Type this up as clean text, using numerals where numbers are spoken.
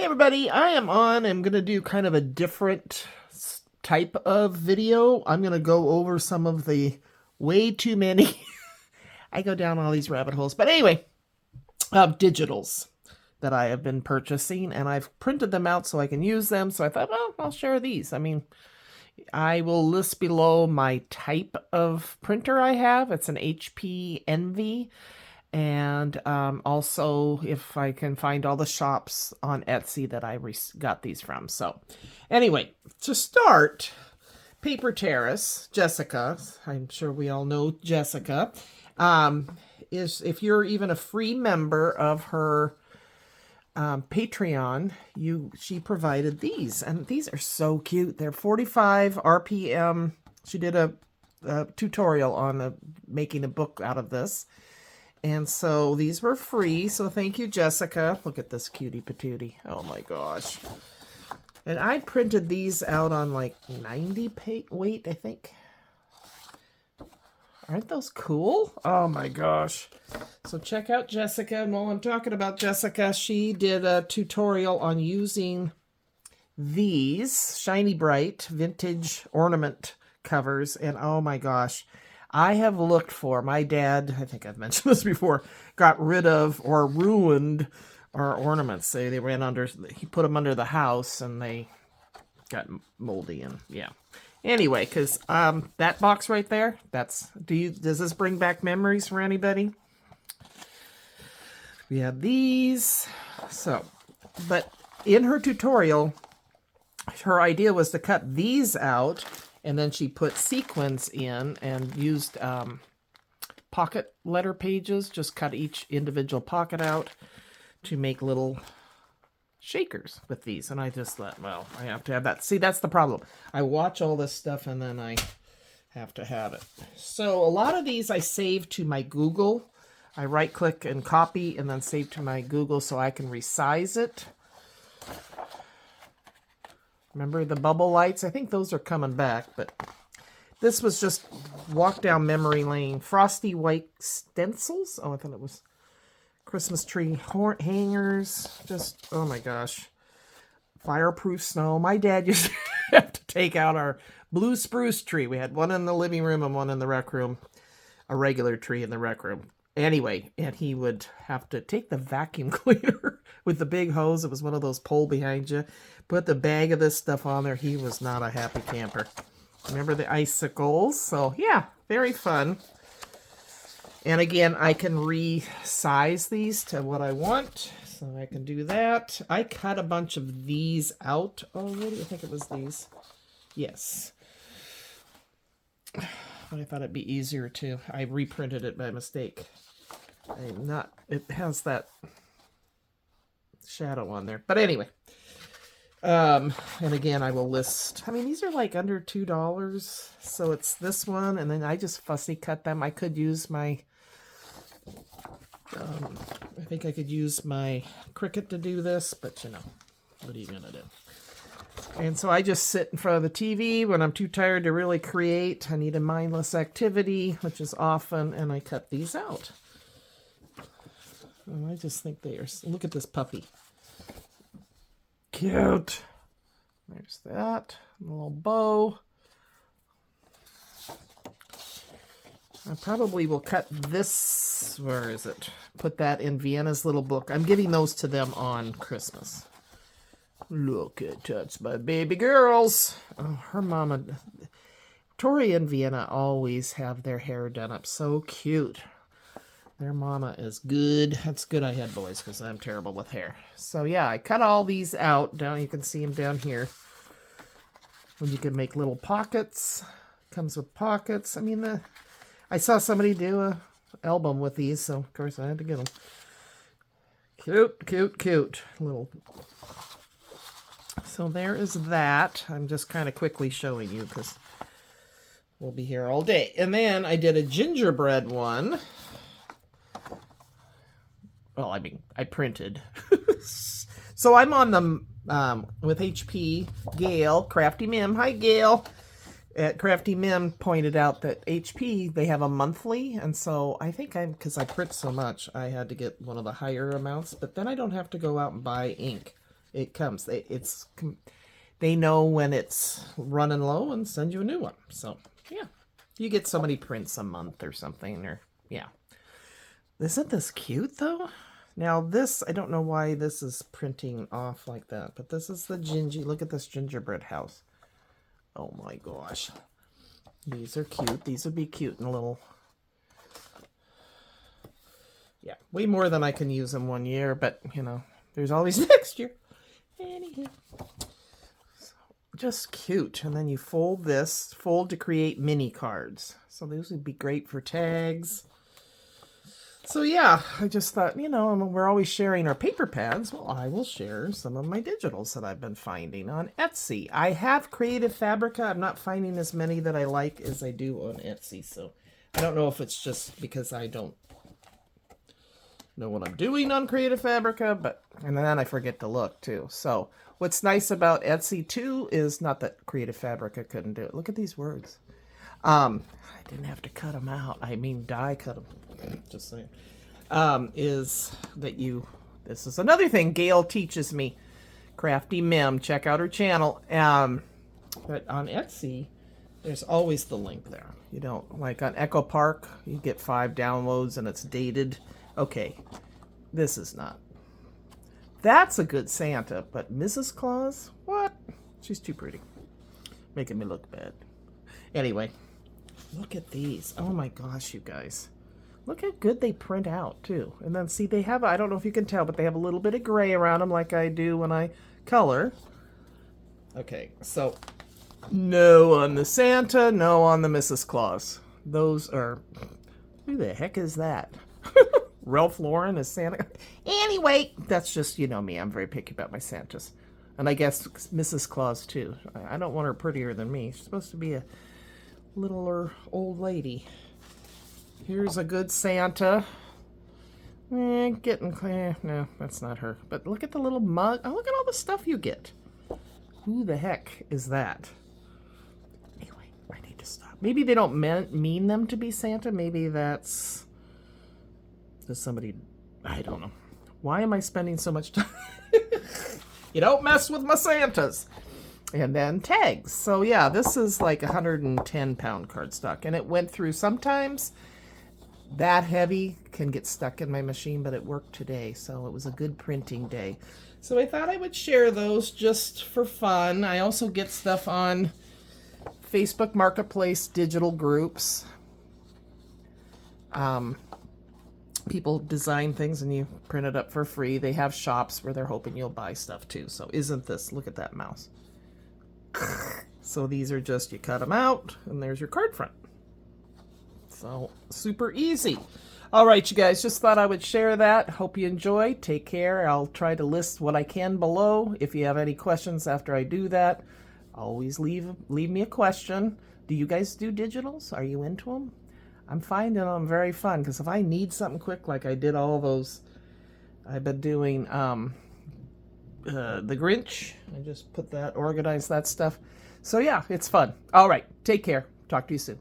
everybody, I'm going to do kind of a different type of video. I'm going to go over some of the way too many, I go down all these rabbit holes, but anyway, digitals that I have been purchasing, and I've printed them out so I can use them, so I thought, well, I'll share these. I mean, I will list below my type of printer I have. It's an HP Envy. And also if I can find all the shops on Etsy that I got these from. So anyway, to start, Paper Terrace, Jessica, I'm sure we all know Jessica, is, if you're even a free member of her Patreon, she provided these, and these are so cute. They're 45 RPM. She did a tutorial on making a book out of this. And so these were free, so thank you, Jessica. Look at this cutie patootie. Oh my gosh. And I printed these out on like 90 weight, I think. Aren't those cool? Oh my gosh. So check out Jessica. And while I'm talking about Jessica, she did a tutorial on using these Shiny Bright vintage ornament covers. And oh my gosh. I have looked for, my dad, I think I've mentioned this before, got rid of or ruined our ornaments. They ran under, he put them under the house and they got moldy, and yeah. Anyway, because that box right there, does this bring back memories for anybody? We have these. So, but in her tutorial, her idea was to cut these out, and then she put sequins in and used pocket letter pages, just cut each individual pocket out to make little shakers with these. And I just thought, well, I have to have that. See, that's the problem. I watch all this stuff and then I have to have it. So a lot of these I save to my Google. I right click and copy and then save to my Google so I can resize it. Remember the bubble lights? I think those are coming back, but this was just walk down memory lane. Frosty white stencils. Oh, I thought it was Christmas tree hangers. Just, oh my gosh. Fireproof snow. My dad used to have to take out our blue spruce tree. We had one in the living room and one in the rec room. A regular tree in the rec room. Anyway, and he would have to take the vacuum cleaner with the big hose. It was one of those pole behind you. Put the bag of this stuff on there. He was not a happy camper. Remember the icicles? So yeah, very fun. And again, I can resize these to what I want. So I can do that. I cut a bunch of these out already. I think it was these. Yes. I thought it'd be easier to. I reprinted it by mistake. It has that shadow on there. But anyway. And again, I will list, I mean, these are like under $2. So it's this one, and then I just fussy cut them. I could use my, I think I could use my Cricut to do this, but you know, what are you going to do? And so I just sit in front of the TV when I'm too tired to really create. I need a mindless activity, which is often, and I cut these out. And I just think they are, look at this puppy. Cute. There's that. A little bow. I probably will cut this, where is it? Put that in Vienna's little book. I'm giving those to them on Christmas. Look at that's my baby girls. Oh, her mama. Tori and Vienna always have their hair done up so cute. Their mama is good. That's good I had boys because I'm terrible with hair. So yeah, I cut all these out. Down, you can see them down here. And you can make little pockets. Comes with pockets. I mean, I saw somebody do a album with these, so of course I had to get them. Cute, cute, cute. Little. So there is that. I'm just kind of quickly showing you because we'll be here all day. And then I did a gingerbread one. Well, I mean, I printed. So I'm on the, with HP, Gail, Crafty Mim. Hi, Gail. At Crafty Mim pointed out that HP, they have a monthly. And so I think because I print so much, I had to get one of the higher amounts. But then I don't have to go out and buy ink It comes. They know when it's running low and send you a new one. So, yeah. You get so many prints a month or something. Or yeah. Isn't this cute, though? Now, this, I don't know why this is printing off like that. But this is the Look at this gingerbread house. Oh, my gosh. These are cute. These would be cute in a little... Yeah, way more than I can use in 1 year, but, you know, there's always next year. Anywho. So, just cute. And then you fold to create mini cards. So those would be great for tags. So yeah, I just thought, you know, we're always sharing our paper pads. Well, I will share some of my digitals that I've been finding on Etsy. I have Creative Fabrica. I'm not finding as many that I like as I do on Etsy. So I don't know if it's just because I don't know what I'm doing on Creative Fabrica, and then I forget to look too. So what's nice about Etsy too is not that Creative Fabrica couldn't do it. Look at these words. I didn't have to cut them out. I mean, die cut them. Just saying. Is that this is another thing Gail teaches me. Crafty Mim. Check out her channel. But on Etsy, there's always the link there. You don't, like on Echo Park, you get 5 downloads and it's dated. Okay, this is not. That's a good Santa, but Mrs. Claus? What? She's too pretty. Making me look bad. Anyway, look at these. Oh my gosh, you guys. Look how good they print out, too. And then, see, they have, I don't know if you can tell, but they have a little bit of gray around them like I do when I color. Okay, so no on the Santa, no on the Mrs. Claus. Those are, who the heck is that? Ralph Lauren is Santa. Anyway, that's just, you know me. I'm very picky about my Santas. And I guess Mrs. Claus, too. I don't want her prettier than me. She's supposed to be a littler old lady. Here's a good Santa. No, that's not her. But look at the little mug. Oh, look at all the stuff you get. Who the heck is that? Anyway, I need to stop. Maybe they don't mean them to be Santa. Maybe that's... Does somebody... I don't know. Why am I spending so much time? You don't mess with my Santas. And then tags. So yeah, this is like 110 pound cardstock. And it went through sometimes... That heavy can get stuck in my machine, but it worked today, so it was a good printing day. So I thought I would share those just for fun. I also get stuff on Facebook Marketplace digital groups. People design things and you print it up for free. They have shops where they're hoping you'll buy stuff too. So isn't this, look at that mouse. So these are just, you cut them out and there's your card front. So, super easy. All right, you guys, just thought I would share that. Hope you enjoy. Take care. I'll try to list what I can below. If you have any questions after I do that, always leave me a question. Do you guys do digitals? Are you into them? I'm finding them very fun, because if I need something quick, like I did all those, I've been doing the Grinch. I just organized that stuff. So, yeah, it's fun. All right, take care. Talk to you soon.